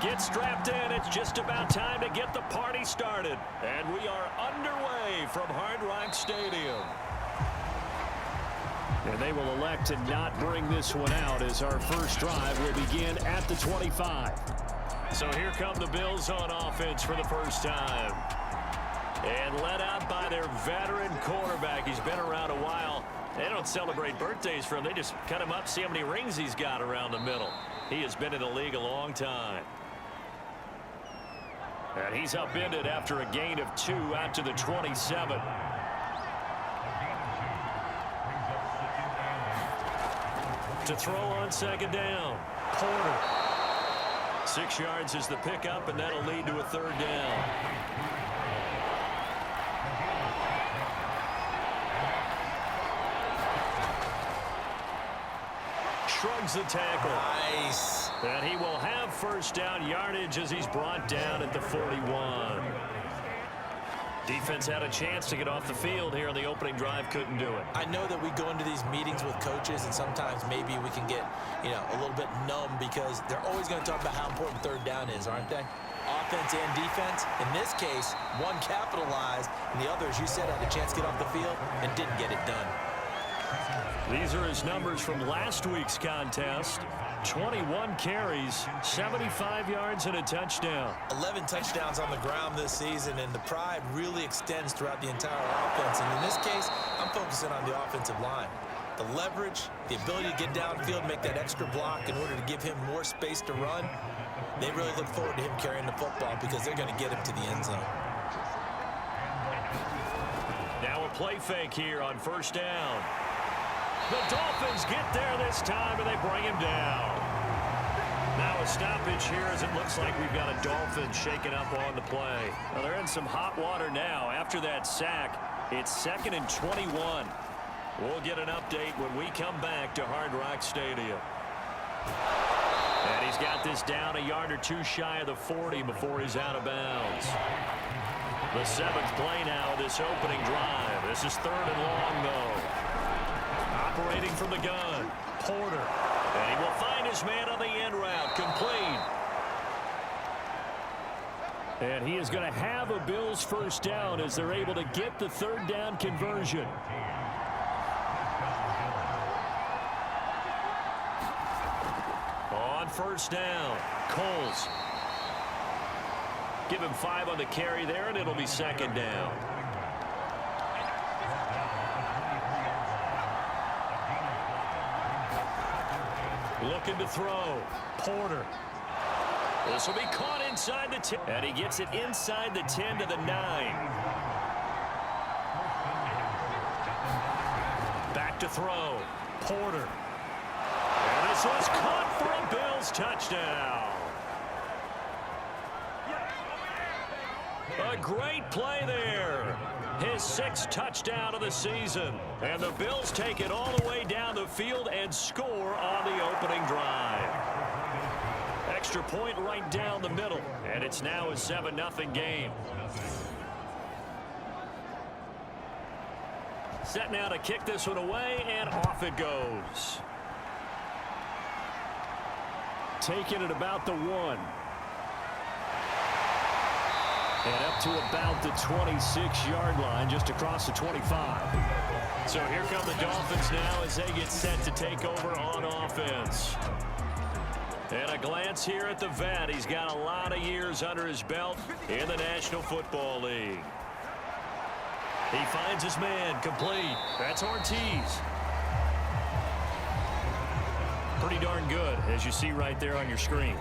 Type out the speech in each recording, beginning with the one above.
Get strapped in. It's just about time to get the party started. And we are underway from Hard Rock Stadium. And they will elect to not bring this one out as our first drive will begin at the 25. So here come the Bills on offense for the first time. And led out by their veteran quarterback. He's been around a while. They don't celebrate birthdays for him. They just cut him up, see how many rings he's got around the middle. He has been in the league a long time. And he's upended after a gain of 2 out to the 27. To throw on second down. Porter. 6 yards is the pickup, and that'll lead to a third down. Shrugs the tackle. Nice. And he will have first down yardage as he's brought down at the 41. Defense had a chance to get off the field here in the opening drive, couldn't do it. I know that we go into these meetings with coaches, and sometimes maybe we can get, a little bit numb because they're always going to talk about how important third down is, aren't they? Offense and defense. In this case, one capitalized, and the other, as you said, had a chance to get off the field and didn't get it done. These are his numbers from last week's contest. 21 carries, 75 yards, and a touchdown. 11 touchdowns on the ground this season, and the pride really extends throughout the entire offense. And in this case, I'm focusing on the offensive line. The leverage, the ability to get downfield, make that extra block in order to give him more space to run. They really look forward to him carrying the football because they're going to get him to the end zone. Now a play fake here on first down. The Dolphins get there this time, and they bring him down. Now a stoppage here as it looks like we've got a Dolphin shaken up on the play. Well, they're in some hot water now. After that sack, it's 2nd and 21. We'll get an update when we come back to Hard Rock Stadium. And he's got this down a yard or 2 shy of the 40 before he's out of bounds. The 7th play now of this opening drive. This is 3rd and long, though. Operating from the gun, Porter. And he will find his man on the end route, complete. And he is going to have a Bills first down as they're able to get the third down conversion. On first down, Coles. Give him 5 on the carry there, and it'll be 2nd down. Looking to throw. Porter. This will be caught inside the 10. And he gets it inside the 10 to the 9. Back to throw. Porter. And this was caught for a Bills touchdown. A great play there. His 6th touchdown of the season. And the Bills take it all the way down the field and score on the opening drive. Extra point right down the middle. And it's now a 7-0 game. Set now to kick this one away, and off it goes. Taking it about the 1. And up to about the 26-yard line, just across the 25. So here come the Dolphins now as they get set to take over on offense. And a glance here at the vet. He's got a lot of years under his belt in the National Football League. He finds his man, complete. That's Ortiz. Pretty darn good, as you see right there on your screen.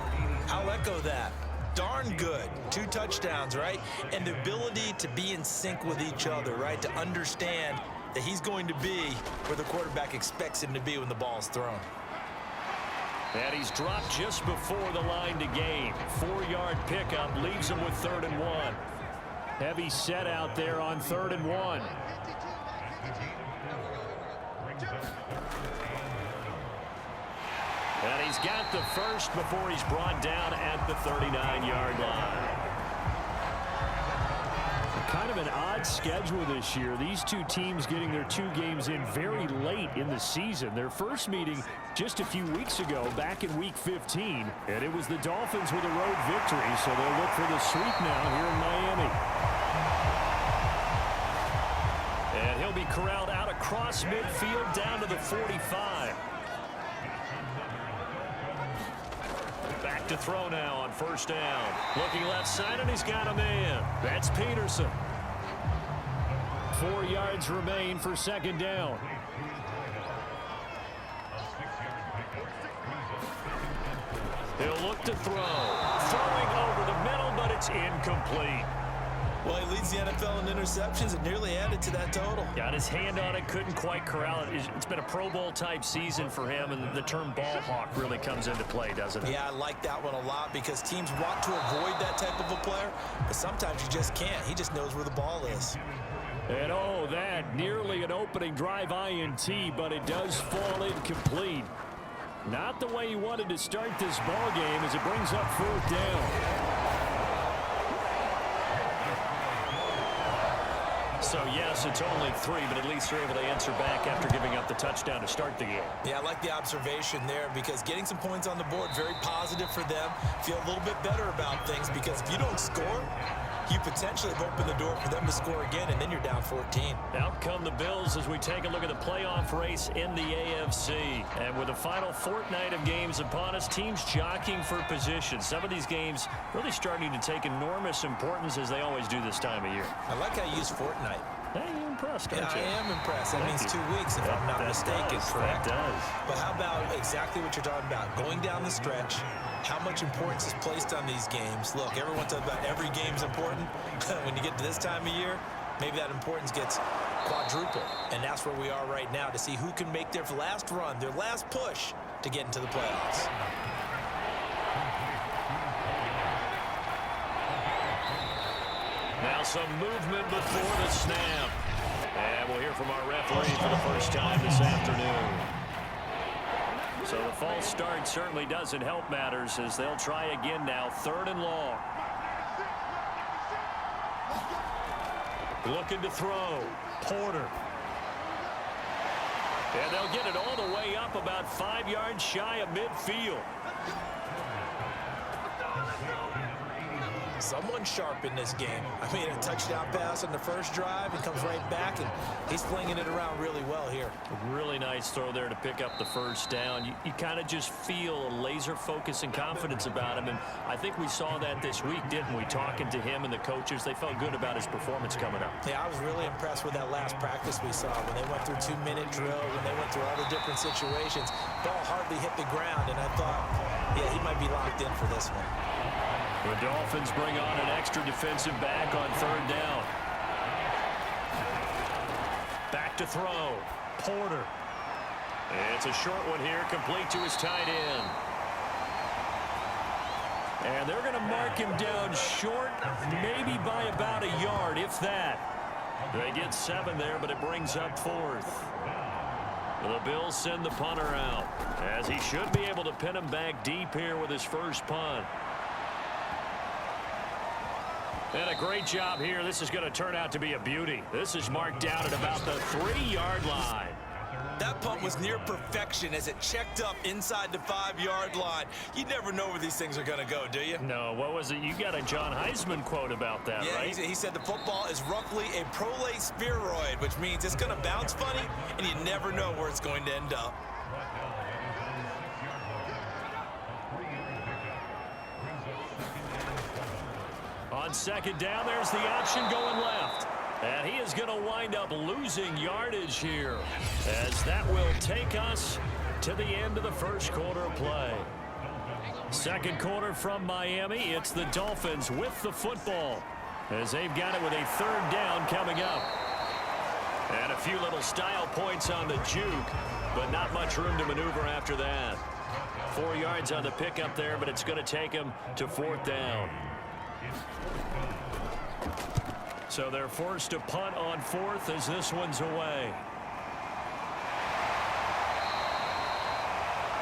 I'll echo that. Darn good. 2 touchdowns, right? And the ability to be in sync with each other, right? To understand that he's going to be where the quarterback expects him to be when the ball's thrown. And he's dropped just before the line to gain. 4-yard pickup leaves him with 3rd and 1. Heavy set out there on 3rd and 1. And he's got the first before he's brought down at the 39-yard line. Kind kind of an odd schedule this year. These two teams getting their 2 games in very late in the season. Their first meeting just a few weeks ago, back in Week 15, and it was the Dolphins with a road victory, so they'll look for the sweep now here in Miami. And he'll be corralled out across midfield down to the 45. Back to throw now on first down. Looking left side, and he's got a man. That's Peterson. 4 yards remain for second down. He'll look to throw. Throwing over the middle, but it's incomplete. Well, he leads the NFL in interceptions and nearly added to that total. Got his hand on it, couldn't quite corral it. It's been a Pro Bowl type season for him, and the term ball hawk really comes into play, doesn't it? Yeah, I like that one a lot because teams want to avoid that type of a player, but sometimes you just can't. He just knows where the ball is. And oh, that nearly an opening drive INT, but it does fall incomplete. Not the way he wanted to start this ball game as it brings up fourth down. So, yes, it's only 3, but at least they're able to answer back after giving up the touchdown to start the game. Yeah, I like the observation there because getting some points on the board, very positive for them. Feel a little bit better about things because if you don't score, you potentially have opened the door for them to score again, and then you're down 14. Out come the Bills as we take a look at the playoff race in the AFC. And with the final fortnight of games upon us, teams jockeying for position. Some of these games really starting to take enormous importance as they always do this time of year. I like how you use fortnight. Hey, you're impressed, aren't you? I am impressed. That means 2 weeks, if I'm not mistaken, correct? That does. But how about exactly what you're talking about? Going down the stretch, how much importance is placed on these games? Look, everyone talks about every game's important. When you get to this time of year, maybe that importance gets quadrupled. And that's where we are right now to see who can make their last run, their last push to get into the playoffs. Now some movement before the snap. And we'll hear from our referee for the first time this afternoon. So the false start certainly doesn't help matters as they'll try again now, 3rd and long. Looking to throw. Porter. And they'll get it all the way up about 5 yards shy of midfield. Someone sharp in this game. I mean, a touchdown pass on the first drive and comes right back, and he's flinging it around really well here. A really nice throw there to pick up the first down. You kind of just feel a laser focus and confidence about him, and I think we saw that this week, didn't we? Talking to him and the coaches, they felt good about his performance coming up. Yeah, I was really impressed with that last practice we saw when they went through 2-minute drill, when they went through all the different situations. Ball hardly hit the ground, and I thought, yeah, he might be locked in for this one. The Dolphins bring on an extra defensive back on 3rd down. Back to throw. Porter. It's a short one here, complete to his tight end. And they're going to mark him down short, maybe by about a yard, if that. They get 7 there, but it brings up 4th. The Bills send the punter out, as he should be able to pin him back deep here with his first punt. And a great job here. This is going to turn out to be a beauty. This is marked down at about the 3-yard line. That punt was near perfection as it checked up inside the 5-yard line. You never know where these things are going to go, do you? No, what was it? You got a John Heisman quote about that, yeah, right? He said the football is roughly a prolate spheroid, which means it's going to bounce funny, and you never know where it's going to end up. On 2nd down, there's the option going left. And he is going to wind up losing yardage here, as that will take us to the end of the first quarter of play. Second quarter from Miami. It's the Dolphins with the football, as they've got it with a 3rd down coming up. And a few little style points on the juke, but not much room to maneuver after that. 4 yards on the pickup there, but it's going to take him to 4th down. So they're forced to punt on 4th as this one's away.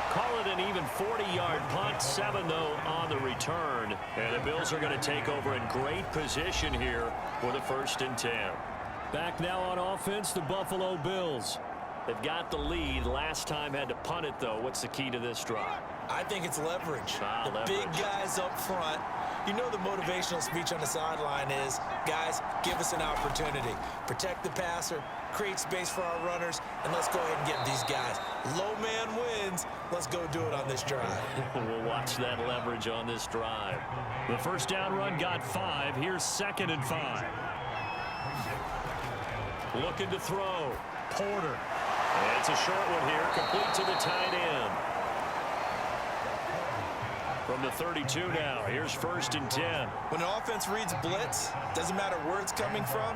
Call it it an even 40-yard punt, 7, though, on the return. And the Bills are going to take over in great position here for the 1st and 10. Back now on offense, the Buffalo Bills. They've got the lead. Last time had to punt it, though. What's the key to this drive? I think it's leverage. The Leverage. big guys up front. You know the motivational speech on the sideline is, guys, give us an opportunity. Protect the passer, create space for our runners, and let's go ahead and get these guys. Low man wins. Let's go do it on this drive. We'll watch that leverage on this drive. The first down run got 5. Here's 2nd and 5. Looking to throw. Porter. And it's a short one here, complete to the tight end. From the 32 now, here's 1st and 10. When an offense reads blitz, doesn't matter where it's coming from,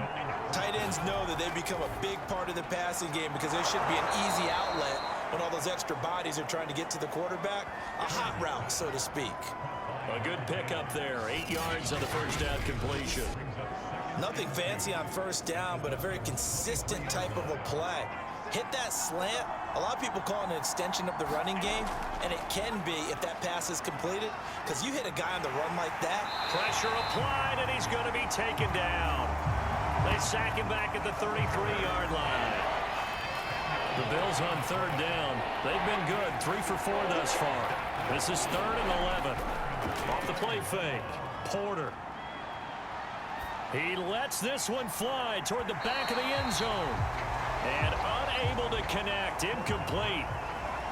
tight ends know that they become a big part of the passing game because there should be an easy outlet when all those extra bodies are trying to get to the quarterback. A hot route, so to speak. A good pickup there, 8 yards on the first down completion. Nothing fancy on first down, but a very consistent type of a play. Hit that slant. A lot of people call it an extension of the running game, and it can be if that pass is completed, because you hit a guy on the run like that. Pressure applied, and he's going to be taken down. They sack him back at the 33-yard line. The Bills on 3rd down. They've been good, 3 for 4 thus far. This is 3rd and 11. Off the play fake, Porter. He lets this one fly toward the back of the end zone. And unable to connect, incomplete.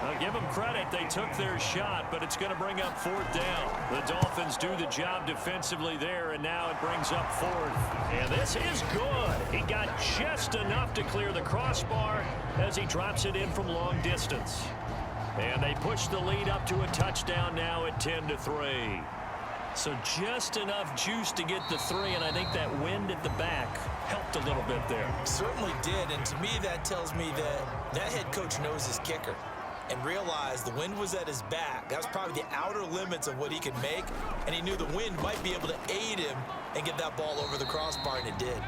I'll give them credit, they took their shot, but it's going to bring up 4th down. The Dolphins do the job defensively there, and now it brings up 4th. And this is good. He got just enough to clear the crossbar as he drops it in from long distance. And they push the lead up to a touchdown now at 10-3. So just enough juice to get the 3, and I think that wind at the back helped a little bit there. Certainly did, and to me that tells me that that head coach knows his kicker and realized the wind was at his back. That was probably the outer limits of what he could make, and he knew the wind might be able to aid him and get that ball over the crossbar, and it did.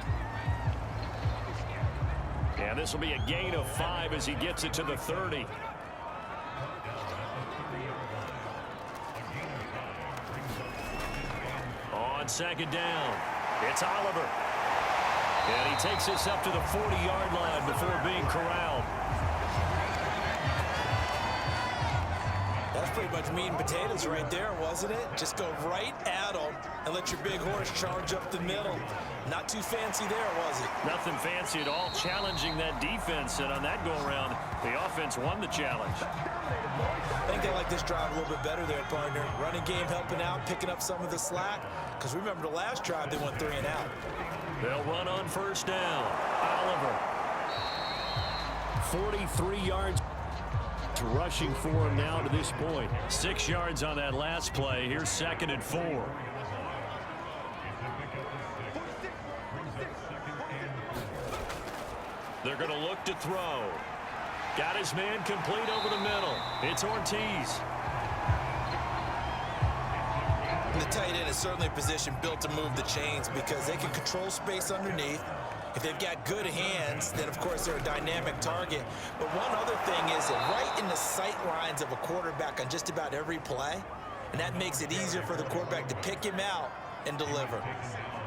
And this will be a gain of 5 as he gets it to the 30. On 2nd down, it's Oliver. And he takes this up to the 40-yard line before being corralled. That's pretty much meat and potatoes right there, wasn't it? Just go right at them and let your big horse charge up the middle. Not too fancy there, was it? Nothing fancy at all, challenging that defense. And on that go-around, the offense won the challenge. I think they like this drive a little bit better there, partner. Running game helping out, picking up some of the slack. Because remember the last drive, they went 3 and out. They'll run on 1st down. Oliver. 43 yards rushing for him now to this point. 6 yards on that last play. Here's 2nd and 4. They're going to look to throw. Got his man complete over the middle. It's Ortiz. The tight end is certainly a position built to move the chains because they can control space underneath. If they've got good hands, then of course they're a dynamic target. But one other thing is that right in the sight lines of a quarterback on just about every play, and that makes it easier for the quarterback to pick him out and deliver.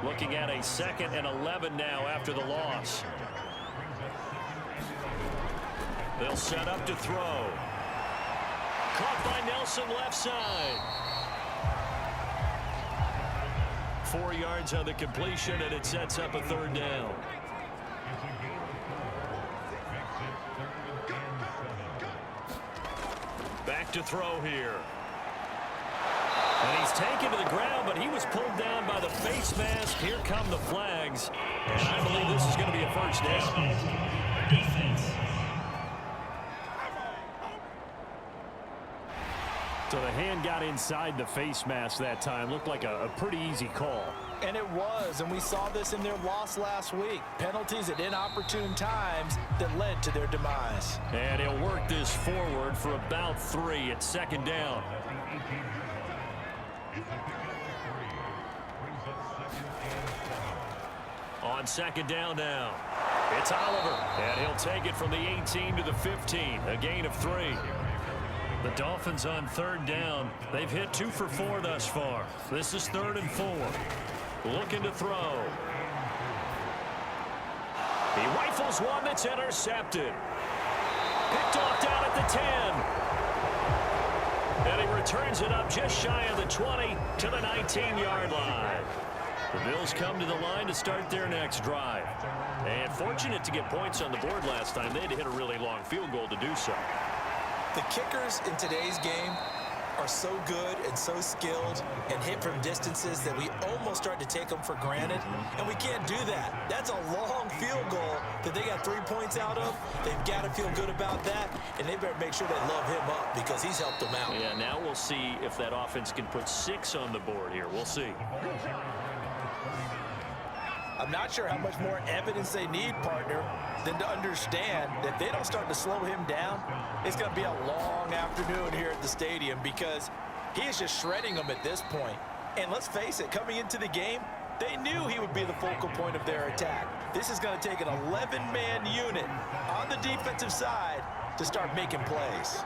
Looking at a 2nd and 11 now after the loss. They'll set up to throw. Caught by Nelson left side. 4 yards on the completion, and it sets up a 3rd down. Back to throw here. And he's taken to the ground, but he was pulled down by the face mask. Here come the flags. And I believe this is going to be a 1st down. Defense. So the hand got inside the face mask that time. Looked like a pretty easy call. And it was, and we saw this in their loss last week. Penalties at inopportune times that led to their demise. And he'll work this forward for about 3 at 2nd down. On 2nd down now, it's Oliver. And he'll take it from the 18 to the 15, a gain of 3. The Dolphins on third down. They've hit 2 for 4 thus far. This is 3rd and 4. Looking to throw. He rifles one that's intercepted. Picked off down at the 10. And he returns it up just shy of the 20 to the 19-yard line. The Bills come to the line to start their next drive. And fortunate to get points on the board last time. They had to hit a really long field goal to do so. The kickers in today's game are so good and so skilled and hit from distances that we almost start to take them for granted, and we can't do that. That's a long field goal that they got 3 points out of. They've got to feel good about that, and they better make sure they love him up because he's helped them out. Yeah, now we'll see if that offense can put 6 on the board here. We'll see. I'm not sure how much more evidence they need, partner, than to understand that if they don't start to slow him down, it's going to be a long afternoon here at the stadium because he is just shredding them at this point. And let's face it, coming into the game, they knew he would be the focal point of their attack. This is going to take an 11-man unit on the defensive side to start making plays.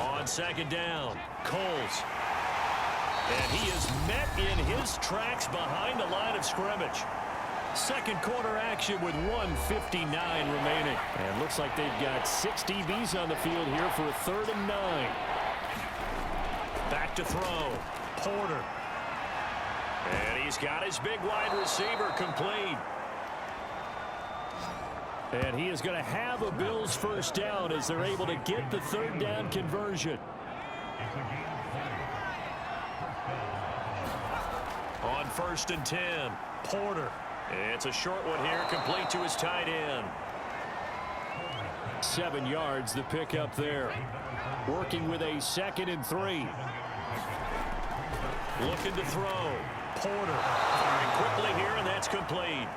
On second down, Coles. And he is met in his tracks behind the line of scrimmage. Second quarter action with 1:59 remaining. And looks like they've got 6 DBs on the field here for a 3rd and 9. Back to throw. Porter. And he's got his big wide receiver complete. And he is going to have a Bills first down as they're able to get the 3rd down conversion. On 1st and 10, Porter. It's a short one here, complete to his tight end. 7 yards, the pickup there. Working with a 2nd and 3. Looking to throw. Porter. Firing quickly here, and that's complete.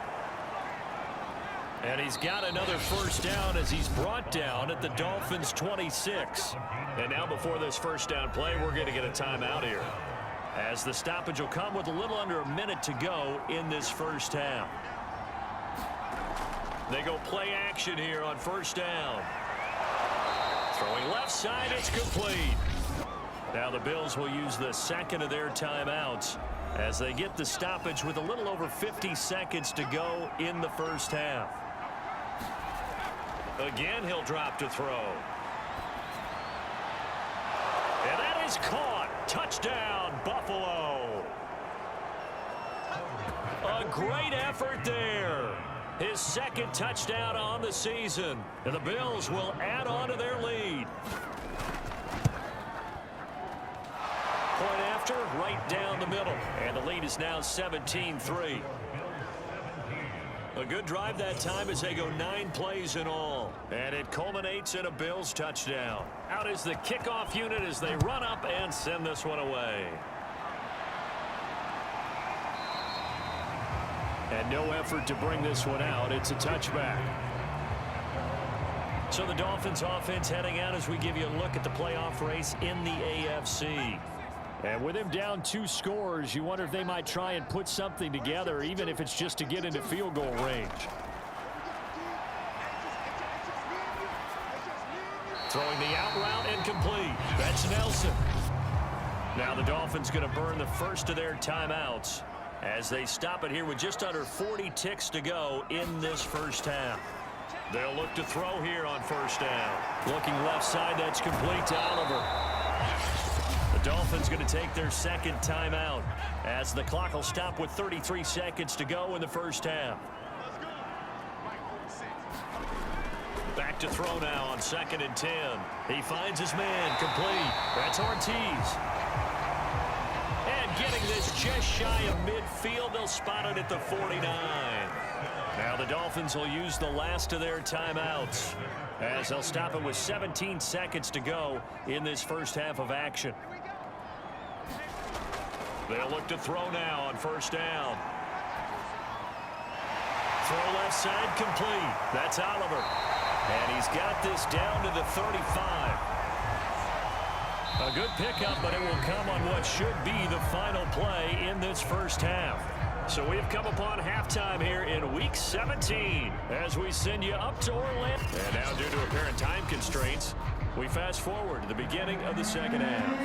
And he's got another first down as he's brought down at the Dolphins' 26. And now before this first down play, we're going to get a timeout here, as the stoppage will come with a little under a minute to go in this first half. They go play action here on first down. Throwing left side, it's complete. Now the Bills will use the 2nd of their timeouts as they get the stoppage with a little over 50 seconds to go in the first half. Again, he'll drop to throw. And that is caught. Touchdown, Buffalo. A great effort there. His 2nd touchdown on the season. And the Bills will add on to their lead. Point after, right down the middle. And the lead is now 17-3. A good drive that time as they go 9 plays in all. And it culminates in a Bills touchdown. Out is the kickoff unit as they run up and send this one away. And no effort to bring this one out. It's a touchback. So the Dolphins offense heading out as we give you a look at the playoff race in the AFC. And with him down 2 scores, you wonder if they might try and put something together, even if it's just to get into field goal range. Throwing the out route and complete. That's Nelson. Now the Dolphins going to burn the first of their timeouts as they stop it here with just under 40 ticks to go in this first half. They'll look to throw here on first down. Looking left side, that's complete to Oliver. The Dolphins going to take their 2nd timeout as the clock will stop with 33 seconds to go in the first half. Back to throw now on 2nd and 10. He finds his man complete. That's Ortiz. And getting this just shy of midfield, they'll spot it at the 49. Now the Dolphins will use the last of their timeouts as they'll stop it with 17 seconds to go in this first half of action. They'll look to throw now on first down. Throw left side complete. That's Oliver. And he's got this down to the 35. A good pickup, but it will come on what should be the final play in this first half. So we've come upon halftime here in Week 17 as we send you up to Orlando. And now, due to apparent time constraints, We fast forward to the beginning of the second half.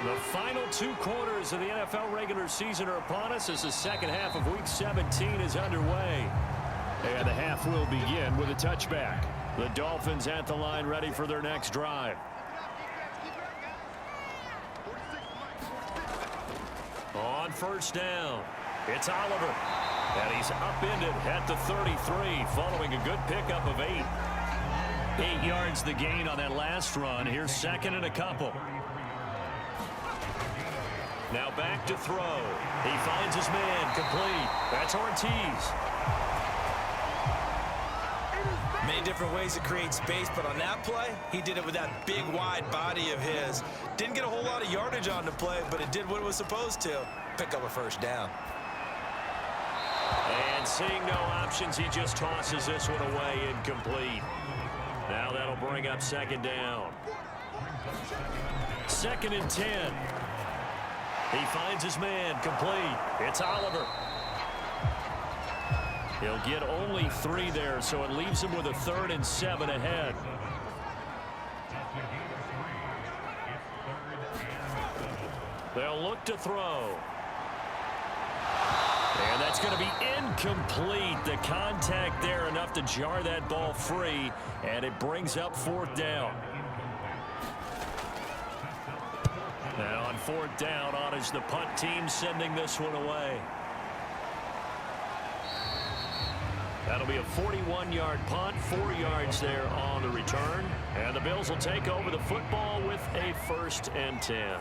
The final 2 quarters of the NFL regular season are upon us as the second half of Week 17 is underway. And the half will begin with a touchback. The Dolphins at the line ready for their next drive. On first down, it's Oliver. And he's upended at the 33 following a good pickup of 8. 8 yards the gain on that last run. Here's second and a couple. Now back to throw. He finds his man complete. That's Ortiz. Many different ways to create space, but on that play, he did it with that big, wide body of his. Didn't get a whole lot of yardage on the play, but it did what it was supposed to. Pick up a first down. And seeing no options, he just tosses this one away incomplete. Now that'll bring up second down. 2nd and 10. He finds his man complete. It's Oliver. He'll get only 3 there, so it leaves him with a 3rd and 7 ahead. They'll look to throw. And that's going to be incomplete. The contact there enough to jar that ball free, and it brings up 4th down. Now on 4th down, on is the punt team sending this one away. That'll be a 41-yard punt, 4 yards there on the return. And the Bills will take over the football with a 1st and 10.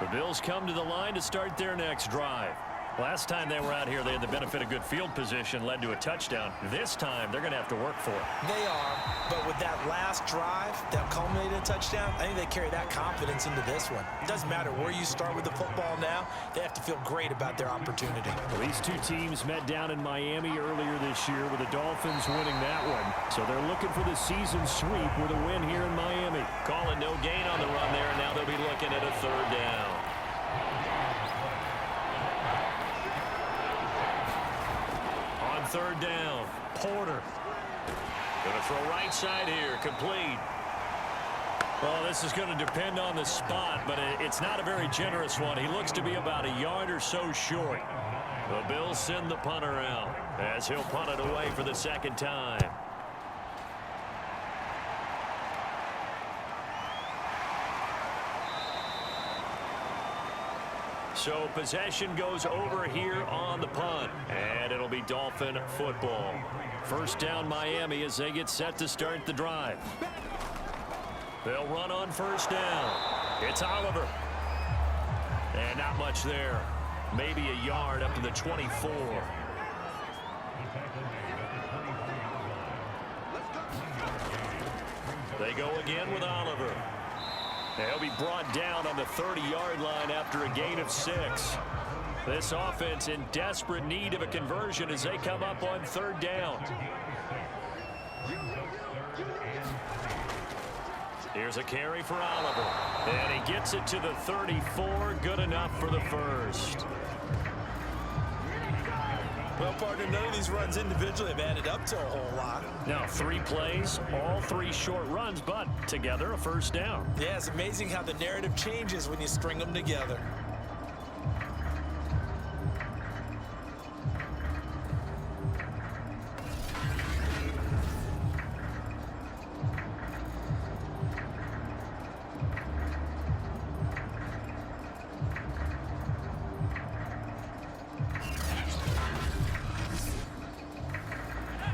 The Bills come to the line to start their next drive. Last time they were out here, they had the benefit of good field position, led to a touchdown. This time, they're going to have to work for it. They are, but with that last drive that culminated in a touchdown, I think they carry that confidence into this one. It doesn't matter where you start with the football now. They have to feel great about their opportunity. Well, these 2 teams met down in Miami earlier this year with the Dolphins winning that one. So they're looking for the season sweep with a win here in Miami. Calling no gain on the run there, and now they'll be looking at a 3rd down. On 3rd down, Porter. Going to throw right side here, complete. Well, this is going to depend on the spot, but it's not a very generous one. He looks to be about a yard or so short. The Bills send the punter out as he'll punt it away for the 2nd time. So possession goes over here on the punt, and it'll be Dolphin football. 1st down Miami as they get set to start the drive. They'll run on 1st down. It's Oliver. And not much there. Maybe a yard up to the 24. They go again with Oliver. He'll be brought down on the 30-yard line after a gain of 6. This offense in desperate need of a conversion as they come up on 3rd down. Here's a carry for Oliver. And he gets it to the 34. Good enough for the 1st. Well, partner, none of these runs individually have added up to a whole lot. Now 3 plays, all 3 short runs, but together a 1st down. Yeah, it's amazing how the narrative changes when you string them together.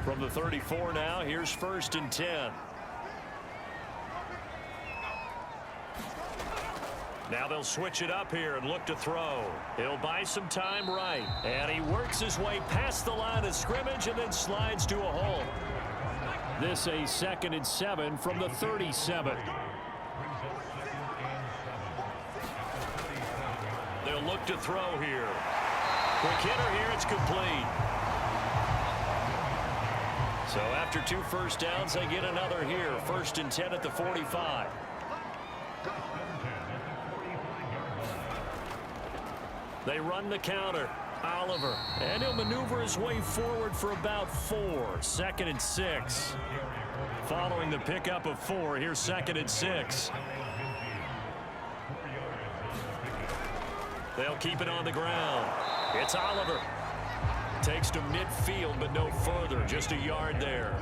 From the 34 now, here's 1st and 10. Now they'll switch it up here and look to throw. He'll buy some time right. And he works his way past the line of scrimmage and then slides to a hole. This a 2nd and 7 from the 37. They'll look to throw here. Quick hitter here, it's complete. So after 2 1st downs, they get another here. 1st and 10 at the 45. They run the counter. Oliver, and he'll maneuver his way forward for about 4. 2nd and 6. Following the pickup of 4, here's 2nd and 6. They'll keep it on the ground. It's Oliver. Takes to midfield, but no further. Just a yard there.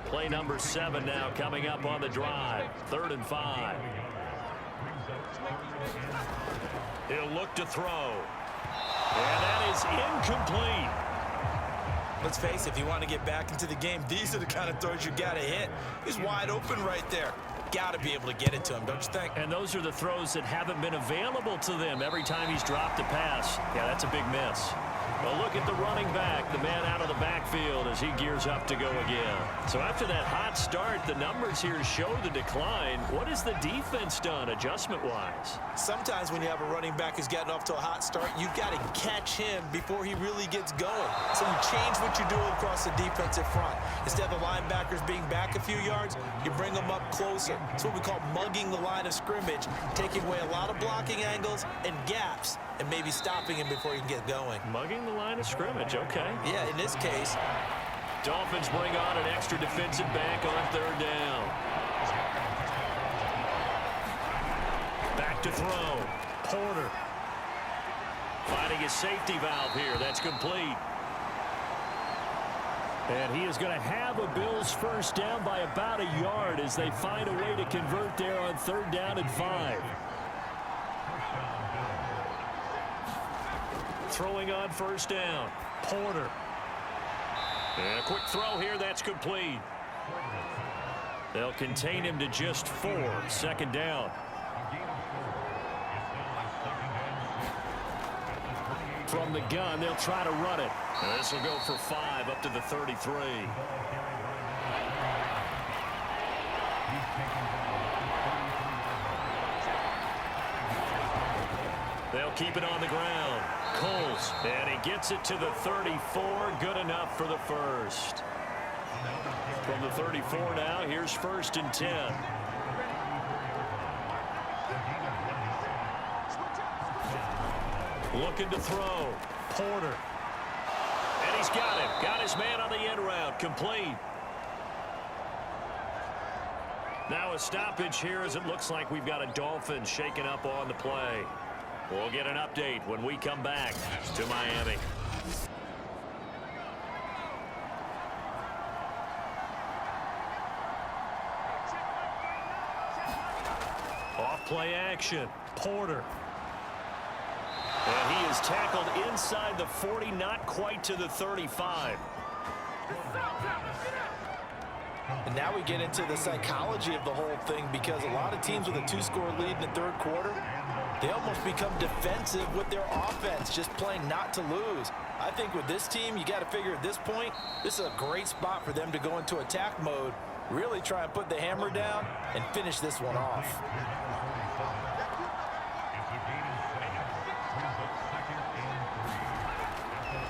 Play number 7 now coming up on the drive. 3rd and 5. He'll look to throw. And that is incomplete. Let's face it, if you want to get back into the game, these are the kind of throws you got to hit. He's wide open right there. Got to be able to get it to him, don't you think? And those are the throws that haven't been available to them every time he's dropped a pass. Yeah, that's a big miss. Well, look at the running back, the man out of the backfield as he gears up to go again. So after that hot start, the numbers here show the decline. What has the defense done adjustment-wise? Sometimes when you have a running back who's gotten off to a hot start, you've got to catch him before he really gets going. So you change what you're doing across the defensive front. Instead of the linebackers being back a few yards, you bring them up closer. It's what we call mugging the line of scrimmage, taking away a lot of blocking angles and gaps, and maybe stopping him before he can get going. Mugging the line of scrimmage, okay. Yeah, in this case. Dolphins bring on an extra defensive back on 3rd down. Back to throw. Porter. Finding his safety valve here. That's complete. And he is going to have a Bills first down by about a yard as they find a way to convert there on 3rd down and 5. Throwing on 1st down. Porter. And a quick throw here. That's complete. They'll contain him to just 4. 2nd down. From the gun, they'll try to run it. This will go for 5 up to the 33. They'll keep it on the ground. Coles, and he gets it to the 34. Good enough for the first. From the 34 now, here's 1st and 10. Looking to throw. Porter. And he's got him. Got his man on the end route. Complete. Now a stoppage here as it looks like we've got a Dolphin shaken up on the play. We'll get an update when we come back to Miami. Off play action. Porter. And he is tackled inside the 40, not quite to the 35. And now we get into the psychology of the whole thing, because a lot of teams with a 2-score lead in the 3rd quarter, they almost become defensive with their offense, just playing not to lose. I think with this team, you got to figure at this point, this is a great spot for them to go into attack mode, really try and put the hammer down and finish this one off.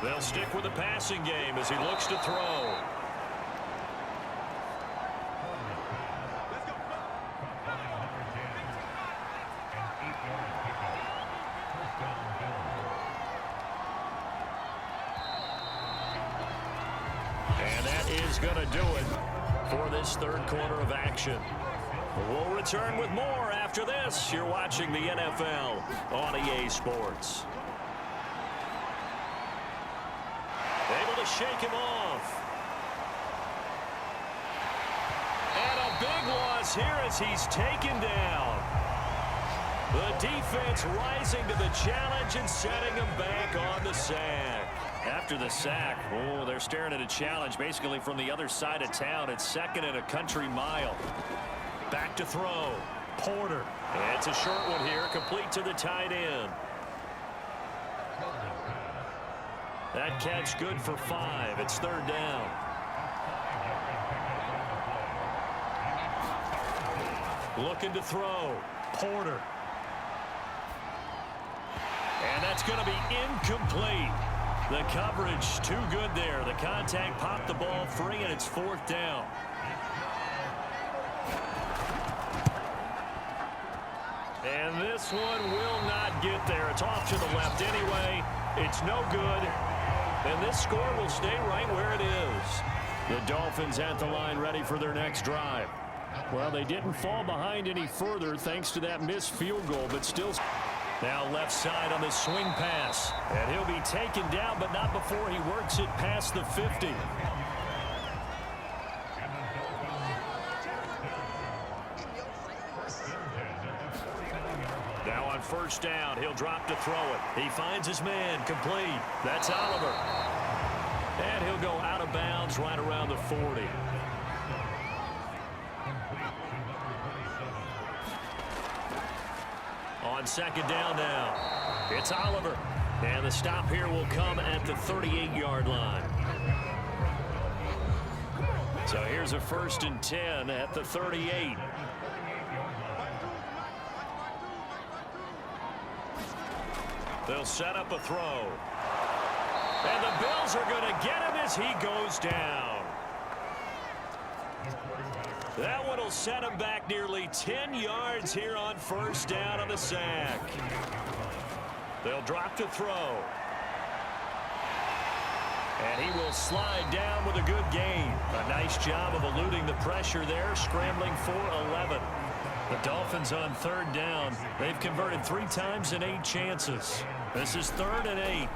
They'll stick with the passing game as he looks to throw. And that is going to do it for this 3rd quarter of action. We'll return with more after this. You're watching the NFL on EA Sports. Able to shake him off. And a big loss here as he's taken down. The defense rising to the challenge and setting him back on the sack. After the sack, oh, they're staring at a challenge basically from the other side of town. It's 2nd and a country mile. Back to throw. Porter. And it's a short one here, complete to the tight end. That catch good for 5. It's 3rd down. Looking to throw. Porter. And that's going to be incomplete. The coverage too good there. The contact popped the ball free, and it's 4th down. And this one will not get there. It's off to the left anyway. It's no good. And this score will stay right where it is. The Dolphins at the line ready for their next drive. Well, they didn't fall behind any further thanks to that missed field goal, but still. Now left side on the swing pass. And he'll be taken down, but not before he works it past the 50. Now on first down, he'll drop to throw it. He finds his man, complete. That's Oliver. And he'll go out of bounds right around the 40. On second down now, it's Oliver. And the stop here will come at the 38-yard line. So here's a 1st and 10 at the 38. They'll set up a throw. And the Bills are going to get him as he goes down. That one will set him back nearly 10 yards here on first down on the sack. They'll drop to throw. And he will slide down with a good gain. A nice job of eluding the pressure there, scrambling for 11. The Dolphins on third down. They've converted 3 times in 8 chances. This is 3rd and 8.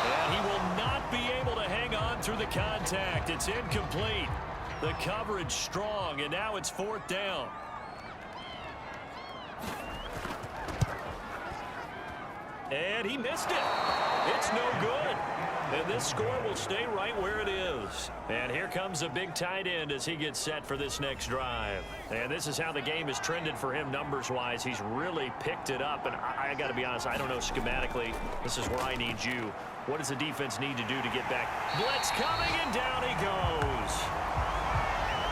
And he will not be able to hang on through the contact. It's incomplete. The coverage strong, and now it's 4th down. And he missed it. It's no good. And this score will stay right where it is. And here comes a big tight end as he gets set for this next drive. And this is how the game has trended for him numbers-wise. He's really picked it up. And I got to be honest, I don't know schematically. This is where I need you. What does the defense need to do to get back? Blitz coming, and down he goes.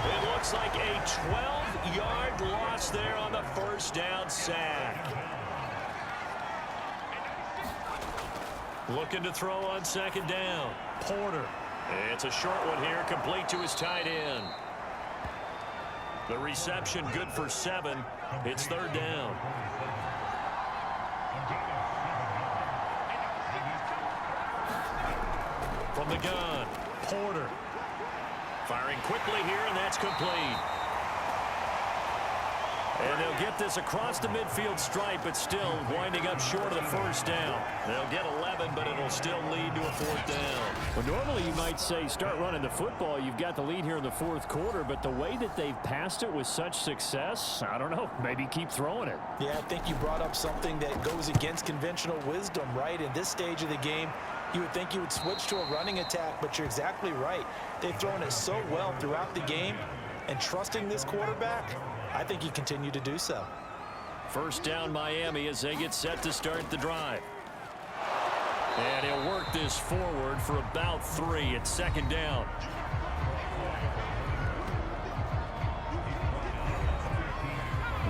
It looks like a 12-yard loss there on the first down sack. Looking to throw on second down. Porter. It's a short one here, complete to his tight end. The reception good for 7. It's 3rd down. From the gun, Porter. Firing quickly here, and that's complete. And they'll get this across the midfield stripe, but still winding up short of the first down. They'll get 11, but it'll still lead to a 4th down. Well, normally you might say start running the football. You've got the lead here in the 4th quarter, but the way that they've passed it with such success, I don't know, maybe keep throwing it. Yeah, I think you brought up something that goes against conventional wisdom, right? In this stage of the game, you would think you would switch to a running attack, but you're exactly right. They've thrown it so well throughout the game, and trusting this quarterback, I think you continue to do so. First down Miami as they get set to start the drive. And he'll work this forward for about 3. It's 2nd down.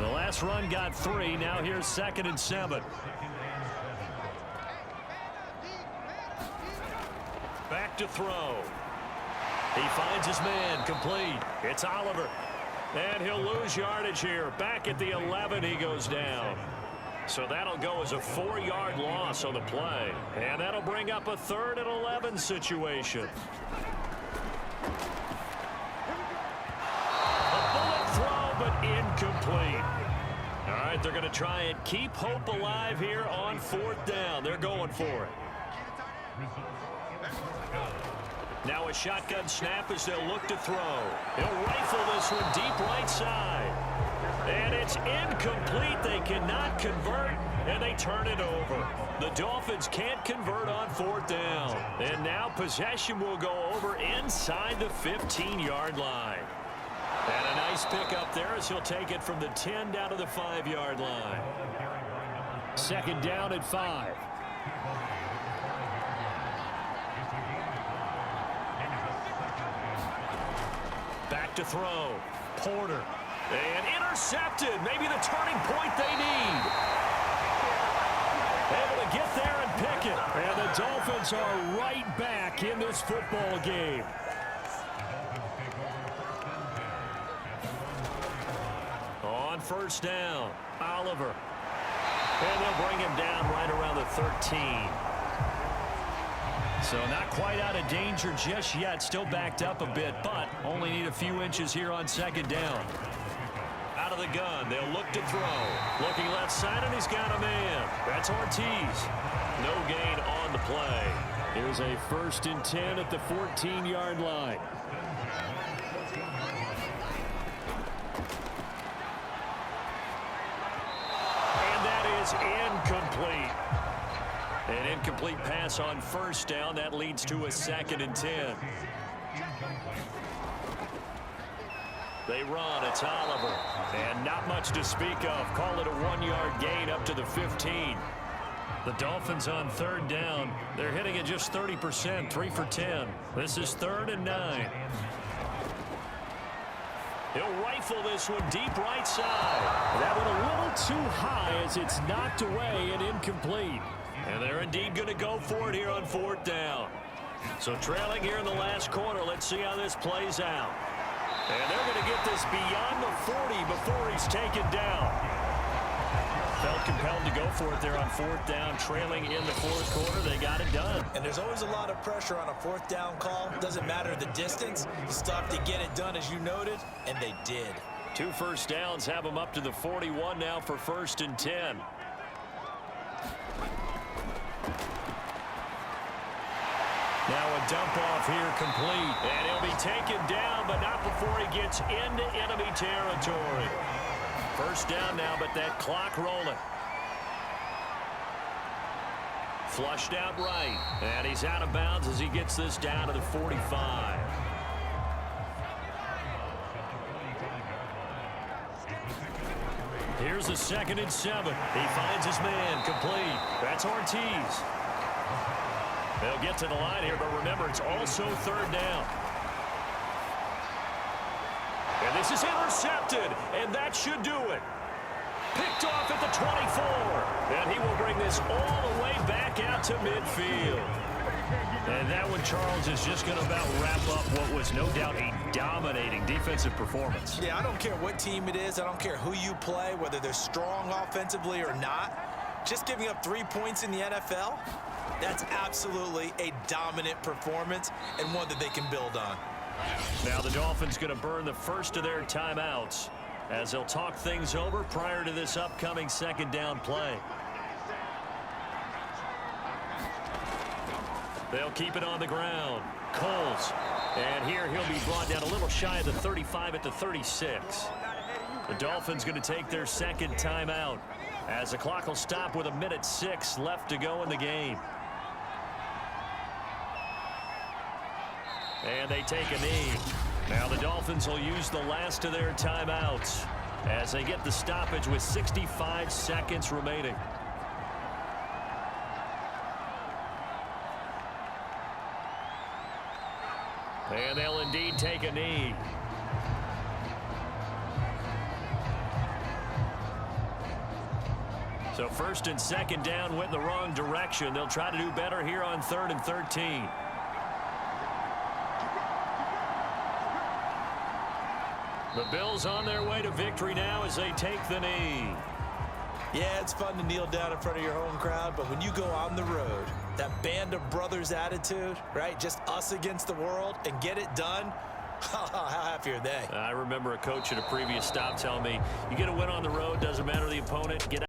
The last run got 3. Now here's 2nd and 7. Back to throw. He finds his man, complete. It's Oliver. And he'll lose yardage here. Back at the 11, he goes down. So that'll go as a 4-yard loss on the play. And that'll bring up a 3rd and 11 situation. A bullet throw, but incomplete. All right, they're going to try and keep hope alive here on 4th down. They're going for it. Now a shotgun snap as they'll look to throw. He'll rifle this one deep right side. And it's incomplete. They cannot convert, and they turn it over. The Dolphins can't convert on 4th down. And now possession will go over inside the 15-yard line. And a nice pickup there as he'll take it from the 10 down to the 5-yard line. 2nd down at 5. Back to throw. Porter. And intercepted. Maybe the turning point they need. Able to get there and pick it. And the Dolphins are right back in this football game. On first down, Oliver. And they'll bring him down right around the 13. So not quite out of danger just yet. Still backed up a bit, but only need a few inches here on second down. Out of the gun, they'll look to throw. Looking left side, and he's got a man. That's Ortiz. No gain on the play. Here's a 1st and 10 at the 14-yard line. And that is incomplete. An incomplete pass on 1st down. That leads to a 2nd and 10. They run. It's Oliver. And not much to speak of. Call it a 1-yard gain up to the 15. The Dolphins on 3rd down. They're hitting at just 30%, 3 for 10. This is 3rd and 9. He'll rifle this one deep right side. That one a little too high as it's knocked away and incomplete. And they're indeed going to go for it here on 4th down. So trailing here in the last quarter. Let's see how this plays out. And they're going to get this beyond the 40 before he's taken down. Felt compelled to go for it there on 4th down. Trailing in the 4th quarter. They got it done. And there's always a lot of pressure on a 4th down call. Doesn't matter the distance. You still have to get it done, as you noted, and they did. 2 first downs have them up to the 41 now for 1st and 10. Now a dump off here complete. And he'll be taken down, but not before he gets into enemy territory. 1st down now, but that clock rolling. Flushed out right. And he's out of bounds as he gets this down to the 45. Here's the 2nd and 7. He finds his man complete. That's Ortiz. They'll get to the line here, but remember, it's also 3rd down. And this is intercepted, and that should do it. Picked off at the 24. And he will bring this all the way back out to midfield. And that one, Charles, is just going to about wrap up what was no doubt a dominating defensive performance. Yeah, I don't care what team it is. I don't care who you play, whether they're strong offensively or not. Just giving up 3 points in the NFL, that's absolutely a dominant performance and one that they can build on. Now the Dolphins going to burn the first of their timeouts as they'll talk things over prior to this upcoming 2nd down play. They'll keep it on the ground. Coles. And here he'll be brought down a little shy of the 35 at the 36. The Dolphins going to take their 2nd timeout as the clock will stop with 1:06 left to go in the game. And they take a knee. Now the Dolphins will use the last of their timeouts as they get the stoppage with 65 seconds remaining. And they'll indeed take a knee. So 1st and 2nd down went in the wrong direction. They'll try to do better here on 3rd and 13. The Bills on their way to victory now as they take the knee. Yeah, it's fun to kneel down in front of your home crowd, but when you go on the road, that band of brothers attitude, right? Just us against the world and get it done. How happy are they? I remember a coach at a previous stop telling me, you get a win on the road, doesn't matter the opponent, get out.